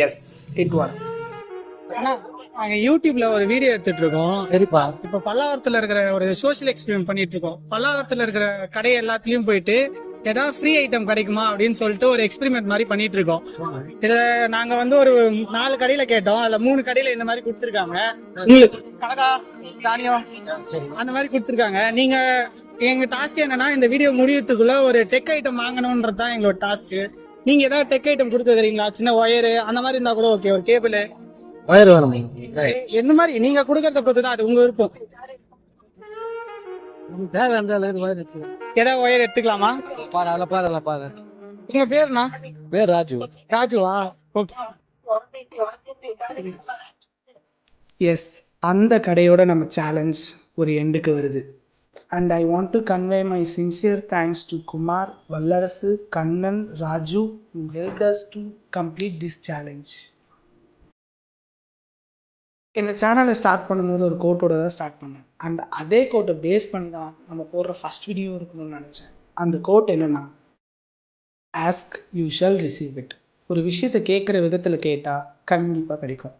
S, it work. நாங்கள் யூடியூப்ல ஒரு வீடியோ எடுத்துட்டு இருக்கோம். சரிப்பா. இப்போ பல்லாவரத்தில் இருக்கிற ஒரு சோஷியல் எக்ஸ்பெரிமெண்ட் பண்ணிட்டு இருக்கோம். பல்லாவரத்தில் இருக்கிற கடை எல்லாத்துலயும் போயிட்டு ஏதாவது ஃப்ரீ ஐட்டம் கிடைக்குமா அப்படின்னு சொல்லிட்டு ஒரு எக்ஸ்பெரிமெண்ட் மாதிரி பண்ணிட்டு இருக்கோம். இதை நாங்க வந்து ஒரு 4 கடையில கேட்டோம். அதுல 3 கடையில இந்த மாதிரி கொடுத்துருக்காங்க. கடகா தானியம் அந்த மாதிரி கொடுத்துருக்காங்க. நீங்க எங்க டாஸ்க் என்னன்னா இந்த வீடியோ முடியறதுக்குள்ள ஒரு டெக் ஐட்டம் வாங்கணும்ன்றது தான் எங்களோட டாஸ்க். நீங்க ஏதாவது டெக் ஐட்டம் கொடுத்துறீங்களா? சின்ன ஒயரு அந்த மாதிரி இருந்தா கூட ஓகே. ஒரு கேபிள் வயர் வேணும். எந்த மாதிரி நீங்க கொடுக்கறத பொறுத்து தான், அது உங்க விருப்பம். தேவை அந்த வயர் இருக்கு. ஏதாவது ஒயர் எடுத்துக்கலாமா? பாரு அதில் பாரு அதில் பாரு. உங்க பேருண்ணா? பேர் ராஜு. ராஜுவா? ஓகே. எஸ், அந்த கடையோட நம்ம சேலஞ்ச் ஒரு எண்டுக்கு வருது. And I want to convey my sincere thanks to Kumar, வல்லரசு, Kannan, Raju who helped us to complete this challenge. இந்த சேனலை ஸ்டார்ட் பண்ணும்போது ஒரு கோட்டோட தான் ஸ்டார்ட் பண்ணேன். அண்ட் அதே கோட்டை பேஸ் பண்ணி தான் நம்ம போடுற ஃபஸ்ட் வீடியோ இருக்கணும்னு நினச்சேன். அந்த கோட் என்னென்னா, ask you shall receive it. ஒரு விஷயத்தை கேட்குற விதத்தில் கேட்டால் கண்டிப்பாக கிடைக்கும்.